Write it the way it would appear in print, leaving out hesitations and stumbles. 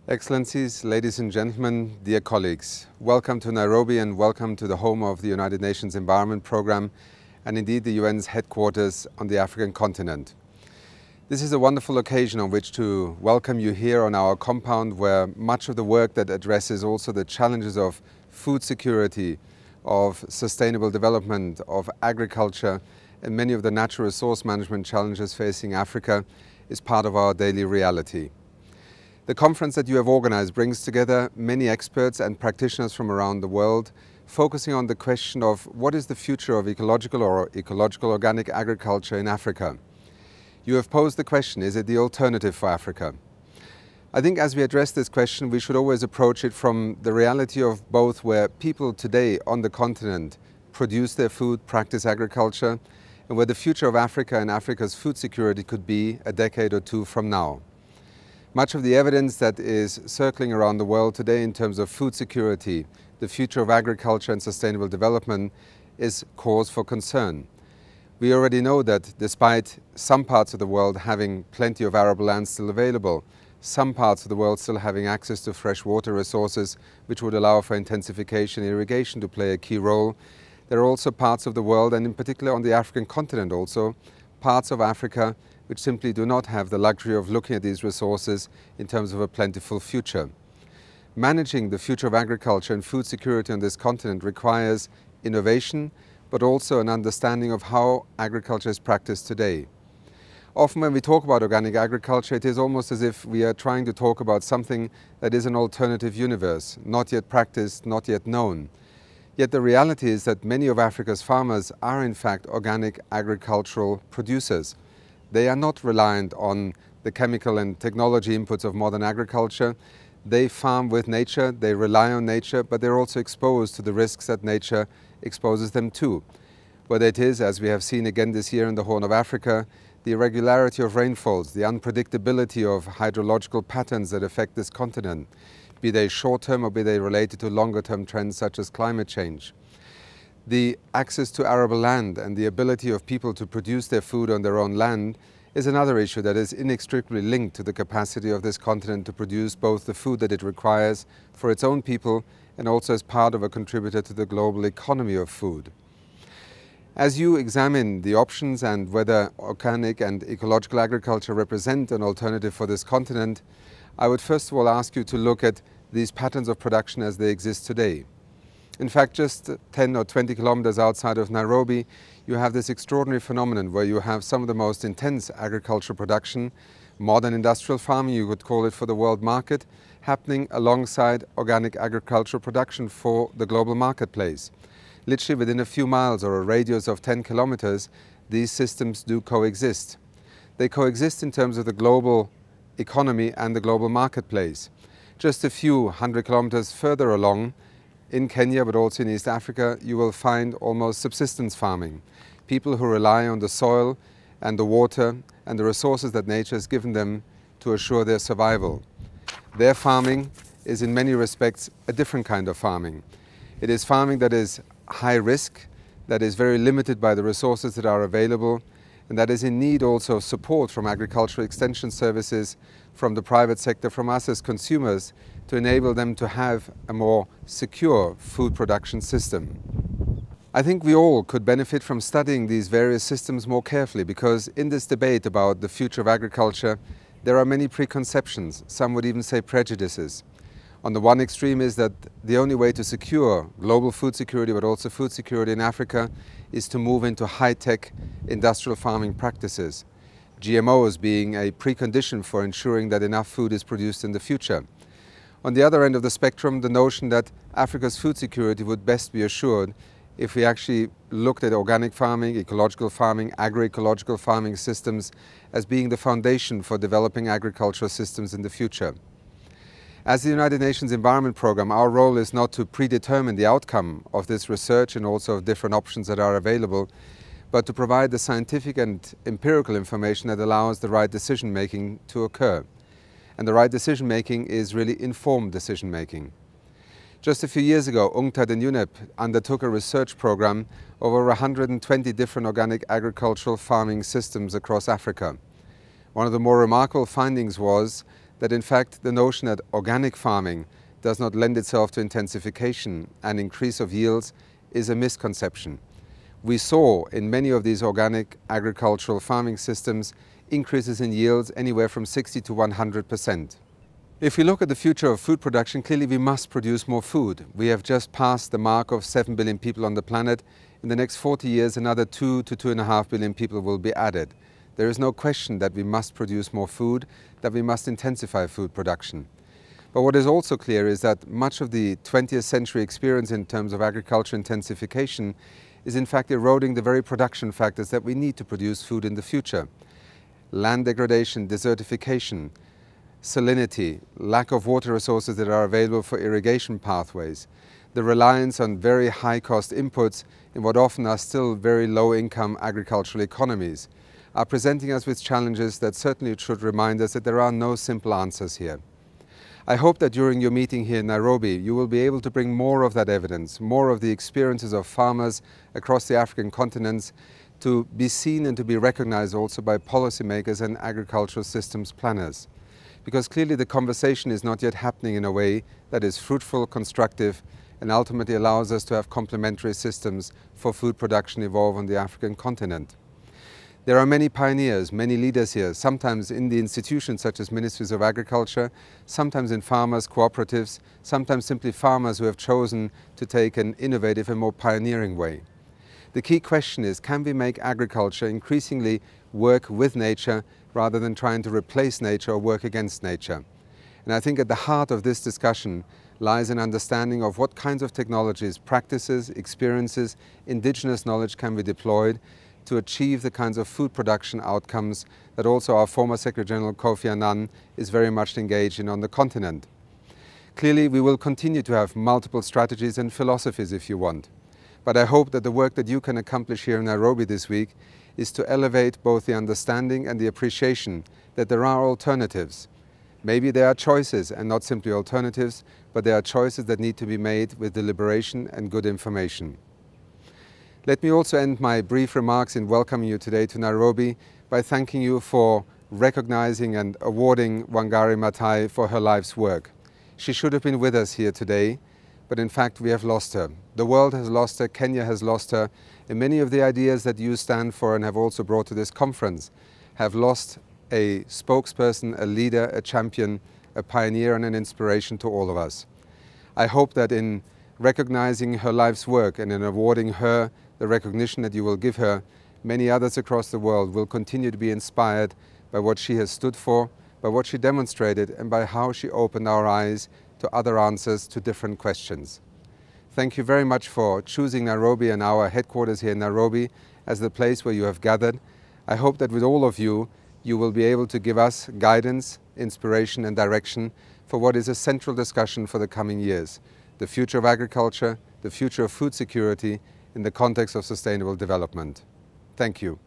Excellencies, ladies and gentlemen, dear colleagues, welcome to Nairobi and welcome to the home of the United Nations Environment Programme and indeed the UN's headquarters on the African continent. This is a wonderful occasion on which to welcome you here on our compound, where much of the work that addresses also the challenges of food security, of sustainable development, of agriculture and many of the natural resource management challenges facing Africa is part of our daily reality. The conference that you have organized brings together many experts and practitioners from around the world, focusing on the question of what is the future of ecological or ecological organic agriculture in Africa. You have posed the question, is it the alternative for Africa? I think as we address this question, we should always approach it from the reality of both where people today on the continent produce their food, practice agriculture, and where the future of Africa and Africa's food security could be a decade or two from now. Much of the evidence that is circling around the world today in terms of food security, the future of agriculture and sustainable development is cause for concern. We already know that despite some parts of the world having plenty of arable land still available, some parts of the world still having access to fresh water resources which would allow for intensification and irrigation to play a key role, there are also parts of the world, and in particular on the African continent also, parts of Africa which simply do not have the luxury of looking at these resources in terms of a plentiful future. Managing the future of agriculture and food security on this continent requires innovation, but also an understanding of how agriculture is practiced today. Often when we talk about organic agriculture, it is almost as if we are trying to talk about something that is an alternative universe, not yet practiced, not yet known. Yet the reality is that many of Africa's farmers are in fact organic agricultural producers. They are not reliant on the chemical and technology inputs of modern agriculture. They farm with nature, they rely on nature, but they're also exposed to the risks that nature exposes them to. Whether it is, as we have seen again this year in the Horn of Africa, the irregularity of rainfalls, the unpredictability of hydrological patterns that affect this continent, be they short-term or be they related to longer-term trends such as climate change. The access to arable land and the ability of people to produce their food on their own land is another issue that is inextricably linked to the capacity of this continent to produce both the food that it requires for its own people and also as part of a contributor to the global economy of food. As you examine the options and whether organic and ecological agriculture represent an alternative for this continent, I would first of all ask you to look at these patterns of production as they exist today. In fact, just 10 or 20 kilometers outside of Nairobi, you have this extraordinary phenomenon where you have some of the most intense agricultural production, modern industrial farming, you could call it, for the world market, happening alongside organic agricultural production for the global marketplace. Literally within a few miles or a radius of 10 kilometers, these systems do coexist. They coexist in terms of the global economy and the global marketplace. Just a few hundred kilometers further along, in Kenya, but also in East Africa, you will find almost subsistence farming. People who rely on the soil and the water and the resources that nature has given them to assure their survival. Their farming is in many respects a different kind of farming. It is farming that is high risk, that is very limited by the resources that are available, and that is in need also of support from agricultural extension services, from the private sector, from us as consumers, to enable them to have a more secure food production system. I think we all could benefit from studying these various systems more carefully, because in this debate about the future of agriculture, there are many preconceptions, some would even say prejudices. On the one extreme is that the only way to secure global food security, but also food security in Africa, is to move into high-tech industrial farming practices, GMOs being a precondition for ensuring that enough food is produced in the future. On the other end of the spectrum, the notion that Africa's food security would best be assured if we actually looked at organic farming, ecological farming, agroecological farming systems as being the foundation for developing agricultural systems in the future. As the United Nations Environment Programme, our role is not to predetermine the outcome of this research and also of different options that are available, but to provide the scientific and empirical information that allows the right decision-making to occur. And the right decision-making is really informed decision-making. Just a few years ago, UNCTAD and UNEP undertook a research program over 120 different organic agricultural farming systems across Africa. One of the more remarkable findings was that in fact the notion that organic farming does not lend itself to intensification and increase of yields is a misconception. We saw in many of these organic agricultural farming systems increases in yields anywhere from 60 to 100%. If we look at the future of food production, clearly we must produce more food. We have just passed the mark of 7 billion people on the planet. In the next 40 years, another 2 to 2.5 billion people will be added. There is no question that we must produce more food, that we must intensify food production. But what is also clear is that much of the 20th century experience in terms of agriculture intensification is in fact eroding the very production factors that we need to produce food in the future. Land degradation, desertification, salinity, lack of water resources that are available for irrigation pathways, the reliance on very high-cost inputs in what often are still very low-income agricultural economies are presenting us with challenges that certainly should remind us that there are no simple answers here. I hope that during your meeting here in Nairobi, you will be able to bring more of that evidence, more of the experiences of farmers across the African continents to be seen and to be recognized also by policymakers and agricultural systems planners. Because clearly the conversation is not yet happening in a way that is fruitful, constructive, and ultimately allows us to have complementary systems for food production evolve on the African continent. There are many pioneers, many leaders here, sometimes in the institutions such as ministries of agriculture, sometimes in farmers' cooperatives, sometimes simply farmers who have chosen to take an innovative and more pioneering way. The key question is, can we make agriculture increasingly work with nature rather than trying to replace nature or work against nature? And I think at the heart of this discussion lies an understanding of what kinds of technologies, practices, experiences, indigenous knowledge can be deployed to achieve the kinds of food production outcomes that also our former Secretary General Kofi Annan is very much engaged in on the continent. Clearly, we will continue to have multiple strategies and philosophies if you want. But I hope that the work that you can accomplish here in Nairobi this week is to elevate both the understanding and the appreciation that there are alternatives. Maybe there are choices and not simply alternatives, but there are choices that need to be made with deliberation and good information. Let me also end my brief remarks in welcoming you today to Nairobi by thanking you for recognizing and awarding Wangari Maathai for her life's work. She should have been with us here today, but in fact we have lost her. The world has lost her, Kenya has lost her, and many of the ideas that you stand for and have also brought to this conference have lost a spokesperson, a leader, a champion, a pioneer and an inspiration to all of us. I hope that in recognizing her life's work and in awarding her the recognition that you will give her, many others across the world will continue to be inspired by what she has stood for, by what she demonstrated, and by how she opened our eyes to other answers to different questions. Thank you very much for choosing Nairobi and our headquarters here in Nairobi as the place where you have gathered. I hope that with all of you, you will be able to give us guidance, inspiration and direction for what is a central discussion for the coming years: the future of agriculture, the future of food security in the context of sustainable development. Thank you.